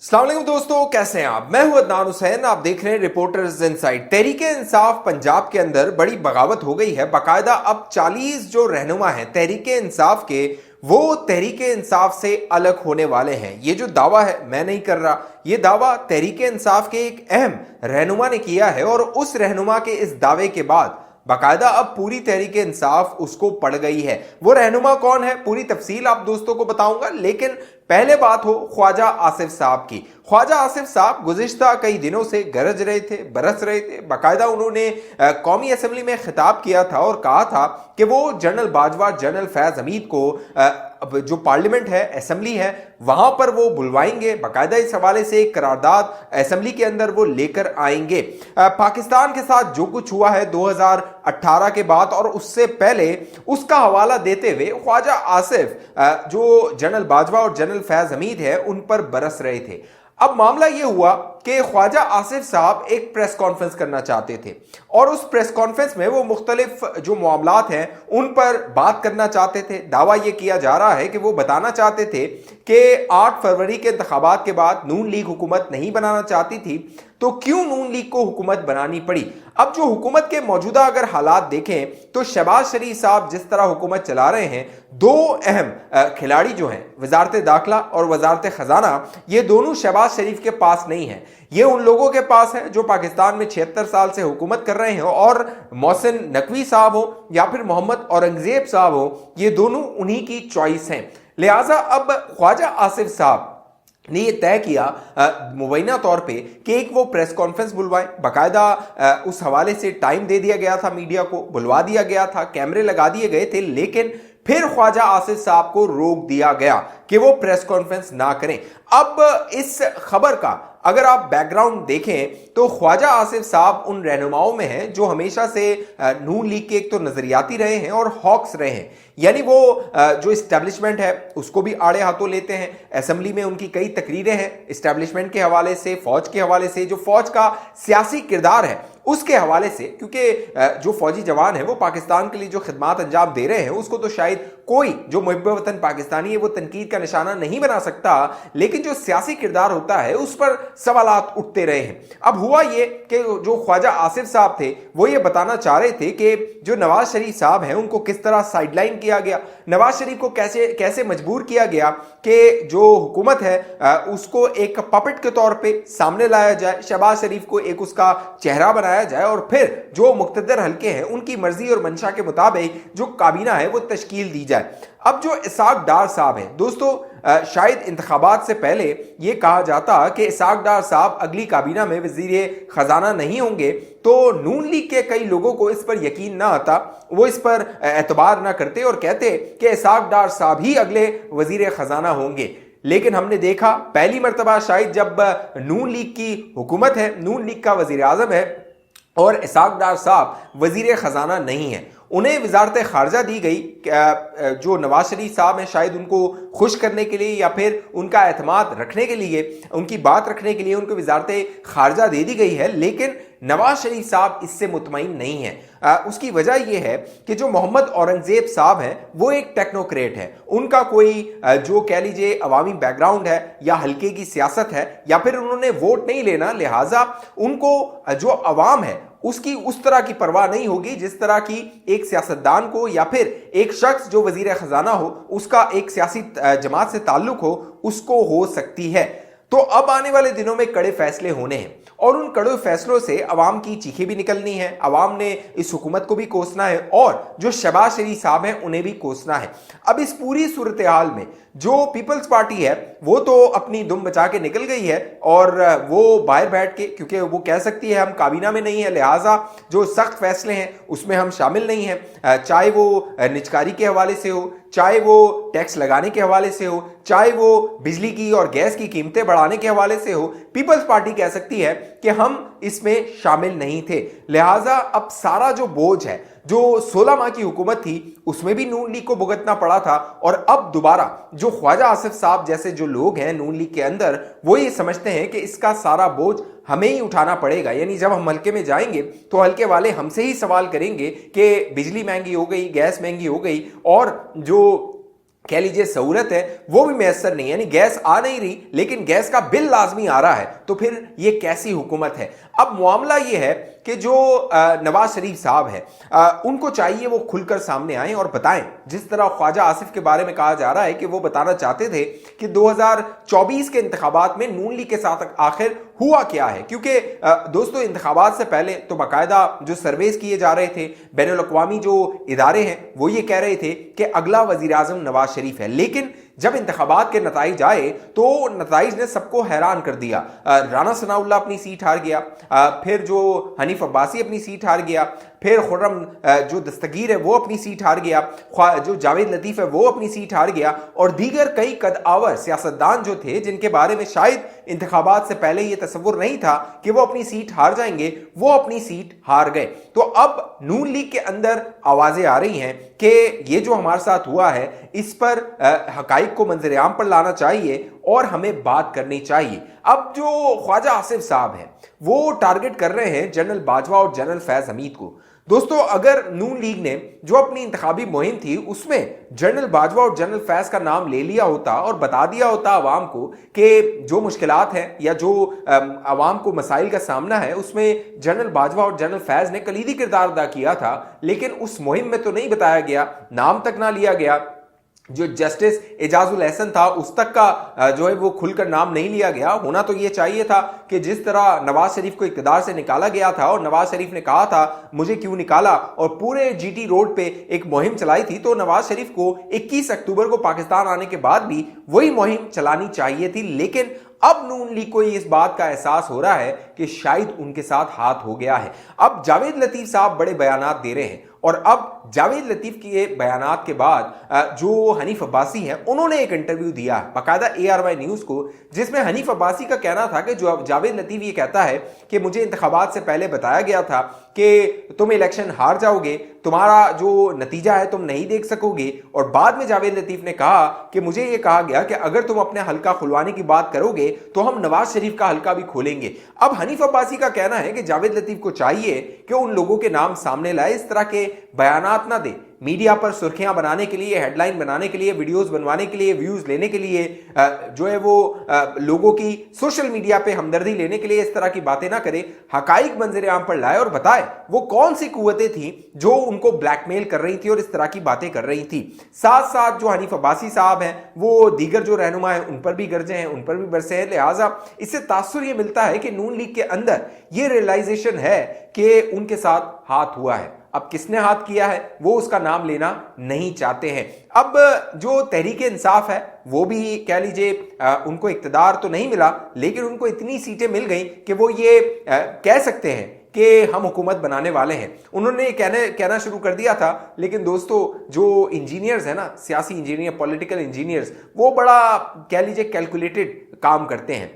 अस्सलाम वालेकुम दोस्तों, कैसे हैं आप। मैं हूं अदनान हुसैन, आप देख रहे हैं रिपोर्टर्स इनसाइड। तहरीके इंसाफ पंजाब के अंदर बड़ी बगावत हो गई है। बाकायदा अब 40 जो रहनुमा हैं तहरीके इंसाफ के, वो तहरीके इंसाफ से अलग होने वाले हैं। ये जो दावा है मैं नहीं कर रहा, ये दावा तहरीके इंसाफ के एक अहम रहनुमा ने किया है और उस रहनुमा के इस दावे के बाद बाकायदा अब पूरी तहरीके इंसाफ उसको पड़ गई है। वो रहनुमा कौन है, पूरी तफसील आप दोस्तों को बताऊंगा, लेकिन पहले बात हो ख्वाजा आसिफ साहब की। ख्वाजा आसिफ साहब गुज़िश्ता कई दिनों से गरज रहे थे, बरस रहे थे। बाकायदा उन्होंने कौमी असम्बली में खिताब किया था और कहा था कि वो जनरल बाजवा, जनरल फैज़ हमीद को जो पार्लियामेंट है, असम्बली है, वहां पर वो बुलवाएंगे। बाकायदा इस हवाले से एक करारदाद असम्बली के अंदर वो लेकर आएंगे। पाकिस्तान के साथ जो कुछ हुआ है 2018 के बाद और उससे पहले, उसका हवाला देते हुए ख्वाजा आसिफ जो जनरल बाजवा और जनरल फैज़ हमीद है उन पर बरस रहे थे। अब मामला यह हुआ कि ख्वाजा आसिफ साहब एक प्रेस कॉन्फ्रेंस करना चाहते थे और उस प्रेस कॉन्फ्रेंस में वो मुख्तलिफ जो मामलात हैं उन पर बात करना चाहते थे। दावा यह किया जा रहा है कि वो बताना चाहते थे कि 8 फरवरी के इंतखाबात के बाद नून लीग हुकूमत नहीं बनाना चाहती थी, तो क्यों नून लीग को हुकूमत बनानी पड़ी। अब जो हुकूमत के मौजूदा अगर हालात देखें तो शहबाज शरीफ साहब जिस तरह हुकूमत चला रहे हैं, दो अहम खिलाड़ी जो हैं वजारत दाखिला और वजारत खजाना, ये दोनों शहबाज शरीफ के पास नहीं है। ये उन लोगों के पास है जो पाकिस्तान में 76 साल से हुकूमत कर रहे हैं, और मोहसिन नकवी साहब हो या फिर मोहम्मद औरंगजेब साहब हो, ये दोनों उन्हीं की चॉइस हैं। लिहाजा अब ख्वाजा आसिफ साहब ने ये तय किया मुबैना तौर पे कि एक वो प्रेस कॉन्फ्रेंस बुलवाएं। बाकायदा उस हवाले से टाइम दे दिया गया था, मीडिया को बुलवा दिया गया था, कैमरे लगा दिए गए थे, लेकिन फिर ख्वाजा आसिफ साहब को रोक दिया गया कि वो प्रेस कॉन्फ्रेंस ना करें। अब इस खबर का अगर आप बैकग्राउंड देखें तो ख्वाजा आसिफ साहब उन रहनुमाओं में हैं जो हमेशा से नून लीग के एक तो नजरियाती रहे हैं और हॉक्स रहे हैं, यानी वो जो इस्टेब्लिशमेंट है उसको भी आड़े हाथों लेते हैं। असेंबली में उनकी कई तकरीरें हैं इस्टेब्लिशमेंट के हवाले से, फौज के हवाले से, जो फौज का सियासी किरदार है उसके हवाले से, क्योंकि जो फौजी जवान है वो पाकिस्तान के लिए जो खिदमात अंजाम दे रहे हैं उसको तो शायद कोई जो मुहिब्ब वतन पाकिस्तानी है वो तनकीद का निशाना नहीं बना सकता, लेकिन जो सियासी किरदार होता है उस पर सवालात उठते रहे हैं। अब हुआ ये कि जो ख्वाजा आसिफ साहब थे वो ये बताना चाह रहे थे कि जो नवाज शरीफ साहब हैं उनको किस तरह साइडलाइन किया गया, नवाज शरीफ को कैसे कैसे मजबूर किया गया कि जो हुकूमत है उसको एक पपेट के तौर पे सामने लाया जाए, शहबाज शरीफ को एक उसका चेहरा बनाया जाए और फिर जो मुक्तदर हल्के हैं उनकी मर्जी और मंशा के मुताबिक जो काबीना है वो तश्कील दी जाए। अब जो इसाक डार साहब हैं दोस्तों, शायद इंतखाबात से पहले ये कहा जाता कि इसाक डार साहब अगली काबीना में वजीर खजाना नहीं होंगे, तो नून लीग के कई लोगों को इस पर यकीन ना आता, वो इस पर एतबार ना करते और कहते कि इसाक डार साहब ही अगले वजीर खजाना होंगे। लेकिन हमने देखा पहली मर्तबा शायद जब नून लीग की हुकूमत है, नून लीग का वजीर आजम है और इसाक डार साहब वजीर खजाना नहीं है, उन्हें वजारत खारजा दी गई। जो नवाज शरीफ साहब हैं शायद उनको खुश करने के लिए या फिर उनका एतमाद रखने के लिए, उनकी बात रखने के लिए उनको वजारत खारजा दे दी गई है, लेकिन नवाज शरीफ साहब इससे मुतमईन नहीं है। उसकी वजह यह है कि जो मोहम्मद औरंगजेब साहब हैं वो एक टेक्नोक्रेट है, उनका कोई जो कह लीजिए अवामी बैकग्राउंड है या हल्के की सियासत है या फिर उन्होंने वोट नहीं लेना, लिहाजा उनको जो अवाम है उसकी उस तरह की परवाह नहीं होगी जिस तरह की एक सियासतदान को या फिर एक शख्स जो वजीर खजाना हो उसका एक सियासी जमात से ताल्लुक हो उसको हो सकती है। तो अब आने वाले दिनों में कड़े फैसले होने हैं और उन कड़े फैसलों से अवाम की चीखें भी निकलनी है, अवाम ने इस हुकूमत को भी कोसना है और जो शहबाज शरीफ साहब हैं उन्हें भी कोसना है। अब इस पूरी सूरत हाल में जो पीपल्स पार्टी है वो तो अपनी दुम बचा के निकल गई है और वो बाहर बैठ के, क्योंकि वो कह सकती है हम काबीना में नहीं है, लिहाजा जो सख्त फैसले हैं उसमें हम शामिल नहीं हैं, चाहे वो निजकारी के हवाले से हो, चाहे वो टैक्स लगाने के हवाले से हो, चाहे वो बिजली की और गैस की कीमतें बढ़ाने के हवाले से हो, पीपल्स पार्टी कह सकती है कि हम इसमें शामिल नहीं थे। लिहाजा अब सारा जो बोझ है जो 16 माह की हुकूमत थी उसमें भी नून लीग को भुगतना पड़ा था और अब दोबारा जो ख्वाजा आसिफ साहब जैसे जो लोग हैं नून लीग के अंदर वो ये समझते हैं कि इसका सारा बोझ हमें ही उठाना पड़ेगा, यानी जब हम हल्के में जाएंगे तो हल्के वाले हमसे ही सवाल करेंगे कि बिजली महंगी हो गई, गैस महंगी हो गई और जो कह लीजिए सहूलत है वो भी मैसर नहीं, यानी गैस आ नहीं रही लेकिन गैस का बिल लाजमी आ रहा है, तो फिर ये कैसी हुकूमत है। अब मामला ये है कि जो नवाज शरीफ साहब है उनको चाहिए वो खुलकर सामने आए और बताएं, जिस तरह ख्वाजा आसिफ के बारे में कहा जा रहा है कि वो बताना चाहते थे कि 2024 के इंतखाबात में नून लीग के साथ आखिर हुआ क्या है। क्योंकि दोस्तों इंतखाबात से पहले तो बाकायदा जो सर्वेस किए जा रहे थे, बैनुल अक़वामी जो इदारे हैं वो ये कह रहे थे कि अगला वज़ीर आज़म नवाज शरीफ है, लेकिन जब इंतखाबात के नताइज आए तो नताइज ने सबको हैरान कर दिया। राना सनाउल्लाह अपनी सीट हार गया, फिर जो हनीफ अब्बासी अपनी सीट हार गया, फिर खुर्रम जो दस्तगीर है वो अपनी सीट हार गया, जो जावेद लतीफ़ है वो अपनी सीट हार गया, और दीगर कई कदआवर सियासतदान जो थे जिनके बारे में शायद इंतखाबात से पहले ये तसव्वुर नहीं था कि वो अपनी सीट हार जाएंगे, वो अपनी सीट हार गए। तो अब नून लीग के अंदर आवाजें आ रही हैं कि ये जो हमारे साथ हुआ है इस पर हकाइक को मंजर आम पर लाना चाहिए और हमें बात करनी चाहिए। अब जो ख्वाजा आसिफ साहब हैं वो टारगेट कर रहे हैं जनरल बाजवा और जनरल फैज हमीद को। दोस्तों अगर नून लीग ने जो अपनी इंतखाबी मुहिम थी उसमें जनरल बाजवा और जनरल फैज का नाम ले लिया होता और बता दिया होता आवाम को कि जो मुश्किलात हैं या जो आवाम को मसाइल का सामना है उसमें जनरल बाजवा और जनरल फैज ने कलीदी किरदार अदा किया था, लेकिन उस मुहिम में तो नहीं बताया गया, नाम तक ना लिया गया। जो जस्टिस एजाजुल एहसन था उस तक का जो है वो खुलकर नाम नहीं लिया गया। होना तो ये चाहिए था कि जिस तरह नवाज शरीफ को इक़्तिदार से निकाला गया था और नवाज शरीफ ने कहा था मुझे क्यों निकाला और पूरे जीटी रोड पे एक मुहिम चलाई थी, तो नवाज शरीफ को 21 अक्टूबर को पाकिस्तान आने के बाद भी वही मुहिम चलानी चाहिए थी। लेकिन अब नून लीग को इस बात का एहसास हो रहा है कि शायद उनके साथ हाथ हो गया है। अब जावेद लतीफ़ साहब बड़े बयानात दे रहे हैं और अब जावेद लतीफ़ के बयानात के बाद जो हनीफ अब्बासी हैं उन्होंने एक इंटरव्यू दिया बाकायदा ARY न्यूज़ को, जिसमें हनीफ अब्बासी का कहना था कि जो जावेद लतीफ़ ये कहता है कि मुझे इंतखाबात से पहले बताया गया था कि तुम इलेक्शन हार जाओगे, तुम्हारा जो नतीजा है तुम नहीं देख सकोगे, और बाद में जावेद लतीफ़ ने कहा कि मुझे ये कहा गया कि अगर तुम अपने हल्का खुलवाने की बात करोगे तो हम नवाज शरीफ का हल्का भी खोलेंगे। अब हनीफ अब्बासी का कहना है कि जावेद लतीफ़ को चाहिए कि उन लोगों के नाम सामने लाए, इस तरह के बयानात ना दे, मीडिया पर सुर्खियां बनाने के लिए, हेडलाइन बनाने के लिए, वीडियोस बनवाने के लिए, व्यूज लेने के लिए, जो है वो लोगों की सोशल मीडिया पे हमदर्दी लेने के लिए इस तरह की बातें ना करे, हकाइक मंजर आम पर लाए और बताए वो कौन सी कुव्वतें थी जो उनको ब्लैकमेल कर रही थी और इस तरह की बातें कर रही थी। साथ साथ जो हनीफ अब्बासी साहब हैं वो दीगर जो रहनुमा हैं उन पर भी गरजे हैं, उन पर भी बरसे हैं। लिहाजा इससे तासुर ये मिलता है कि नून लीग के अंदर ये रियलाइजेशन है कि उनके साथ हाथ हुआ है। अब किसने हाथ किया है वो उसका नाम लेना नहीं चाहते हैं। अब जो तहरीक इंसाफ है वो भी कह लीजिए उनको इक्तदार तो नहीं मिला, लेकिन उनको इतनी सीटें मिल गई कि वो ये कह सकते हैं कि हम हुकूमत बनाने वाले हैं। उन्होंने कहना शुरू कर दिया था, लेकिन दोस्तों जो इंजीनियर्स हैं ना, सियासी इंजीनियर, पॉलिटिकल इंजीनियर्स, वो बड़ा कह लीजिए कैलकुलेटेड काम करते हैं।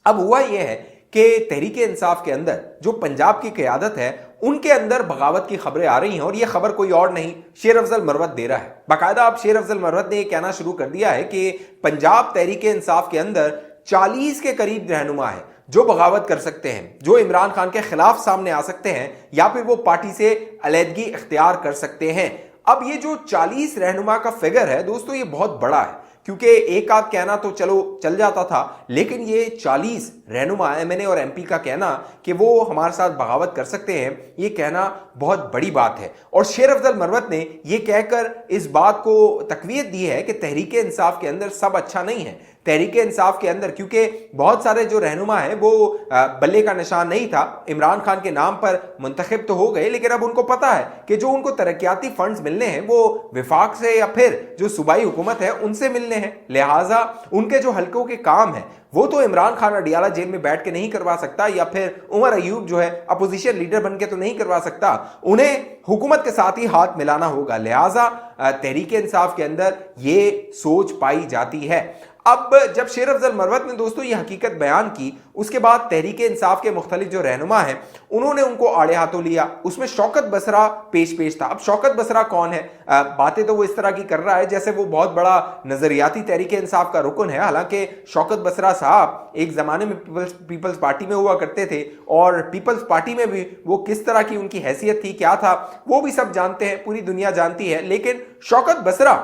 अब हुआ ये है कि तहरीक इंसाफ के अंदर जो पंजाब की क़यादत है उनके अंदर बगावत की खबरें आ रही हैं, और ये खबर कोई और नहीं शेर अफजल मरवत दे रहा है। बाकायदा अब शेर अफजल मरवत ने यह कहना शुरू कर दिया है कि पंजाब तहरीक इंसाफ के अंदर 40 के करीब रहनुमा है जो बगावत कर सकते हैं, जो इमरान खान के खिलाफ सामने आ सकते हैं या फिर वो पार्टी से अलहदगी इख्तियार कर सकते हैं। अब ये जो 40 रहनुमा का फिगर है दोस्तों ये बहुत बड़ा है, क्योंकि एक आध कहना तो चलो चल जाता था, लेकिन ये 40 रहनुमा MNA और MP का कहना कि वो हमारे साथ बगावत कर सकते हैं, ये कहना बहुत बड़ी बात है। और शेर अफजल मरवत ने ये कहकर इस बात को तकवीत दी है कि तहरीक इंसाफ के अंदर सब अच्छा नहीं है। तहरीक इंसाफ के अंदर क्योंकि बहुत सारे जो रहनुमा हैं वो बल्ले का निशान नहीं था, इमरान खान के नाम पर मुंतखब तो हो गए, लेकिन अब उनको पता है कि जो उनको तरक्याती फंड्स मिलने हैं वो विफाक से या फिर जो सूबाई हुकूमत है उनसे मिलने हैं। लिहाजा उनके जो हल्कों के काम है वो तो इमरान खान अडियाला जेल में बैठ के नहीं करवा सकता, या फिर उमर अयूब जो है अपोजिशन लीडर बन के तो नहीं करवा सकता, उन्हें हुकूमत के साथ ही हाथ मिलाना होगा। लिहाजा तहरीक इंसाफ के अंदर ये सोच पाई जाती है। अब जब शेर अफजल मरवत ने दोस्तों ये हकीकत बयान की, उसके बाद तहरीक इंसाफ के मुख्तलिफ जो रहनुमा हैं उन्होंने उनको आड़े हाथों लिया। उसमें शौकत बसरा पेश था। अब शौकत बसरा कौन है? बातें तो वो इस तरह की कर रहा है जैसे वो बहुत बड़ा नजरियाती तहरीक इंसाफ का रुकन है। हालांकि शौकत बसरा साहब एक जमाने में पीपल्स पार्टी में हुआ करते थे, और पीपल्स पार्टी में भी वो किस तरह की उनकी हैसियत थी, क्या था, वो भी सब जानते हैं, पूरी दुनिया जानती है। लेकिन शौकत बसरा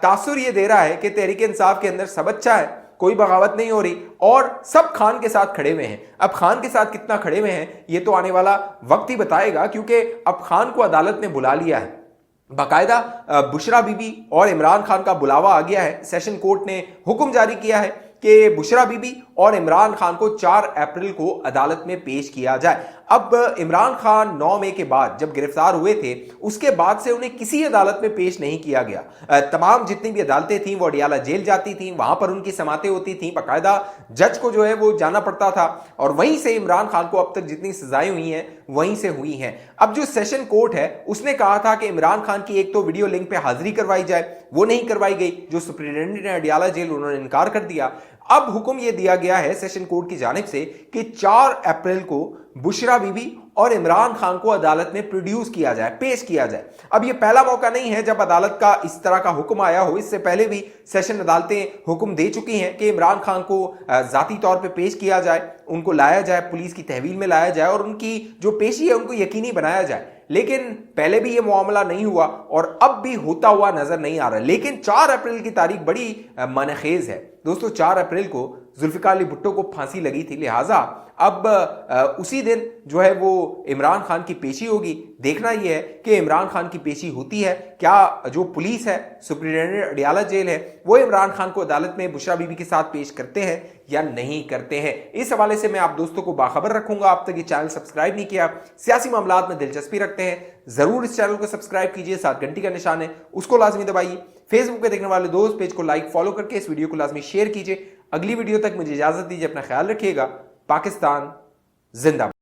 तासुर ये दे रहा है कि तहरीक इंसाफ के अंदर सब अच्छा है, कोई बगावत नहीं हो रही और सब खान के साथ खड़े हुए हैं। अब खान के साथ कितना खड़े हुए हैं ये तो आने वाला वक्त ही बताएगा, क्योंकि अब खान को अदालत ने बुला लिया है। बाकायदा बुशरा बीबी और इमरान खान का बुलावा आ गया है। सेशन कोर्ट ने हुक्म जारी किया है कि बुशरा बीबी और इमरान खान को 4 अप्रैल को अदालत में पेश किया जाए। अब इमरान खान 9 मई के बाद जब गिरफ्तार हुए थे उसके बाद से उन्हें किसी अदालत में पेश नहीं किया गया। तमाम जितनी भी अदालतें थीं वो अडियाला जेल जाती थीं, वहां पर उनकी समातें होती थीं, बाकायदा जज को जो है वो जाना पड़ता था और वहीं से इमरान खान को अब तक जितनी सजाएं हुई हैं वहीं से हुई हैं। अब जो सेशन कोर्ट है उसने कहा था कि इमरान खान की एक तो वीडियो लिंक पे हाजिरी करवाई जाए, वो नहीं करवाई गई। जो सुप्रिंटेंडेंट है अडियाला जेल, उन्होंने इनकार कर दिया। अब हुक्म यह दिया गया है सेशन कोर्ट की जानिब से कि 4 अप्रैल को बुशरा बीबी और इमरान खान को अदालत में प्रोड्यूस किया जाए, पेश किया जाए। अब यह पहला मौका नहीं है जब अदालत का इस तरह का हुक्म आया हो। इससे पहले भी सेशन अदालतें हुक्म दे चुकी हैं कि इमरान खान को जाती तौर पे पेश किया जाए, उनको लाया जाए, पुलिस की तहवील में लाया जाए और उनकी जो पेशी है उनको यकीनी बनाया जाए। लेकिन पहले भी यह मामला नहीं हुआ और अब भी होता हुआ नजर नहीं आ रहा। लेकिन 4 अप्रैल की तारीख बड़ी मनखेज है दोस्तों। 4 अप्रैल को जुल्फिकार अली भुट्टो को फांसी लगी थी, लिहाजा अब उसी दिन जो है वो इमरान खान की पेशी होगी। देखना यह है कि इमरान खान की पेशी होती है, क्या जो पुलिस है, सुप्रिंटेंडेंट अडियाला जेल है, वो इमरान खान को अदालत में बुशरा बीबी के साथ पेश करते हैं या नहीं करते हैं। इस हवाले से मैं आप दोस्तों को बाखबर रखूंगा। आप तक ये चैनल सब्सक्राइब नहीं किया, सियासी मामलात में दिलचस्पी रखते हैं, जरूर इस चैनल को सब्सक्राइब कीजिए, साथ घंटी का निशान है उसको लाजमी दबाइए। फेसबुक पे देखने वाले दोस्त पेज को लाइक फॉलो करके इस वीडियो को लाजमी शेयर कीजिए। अगली वीडियो तक मुझे इजाजत दीजिए, अपना ख्याल रखिएगा। पाकिस्तान जिंदाबाद।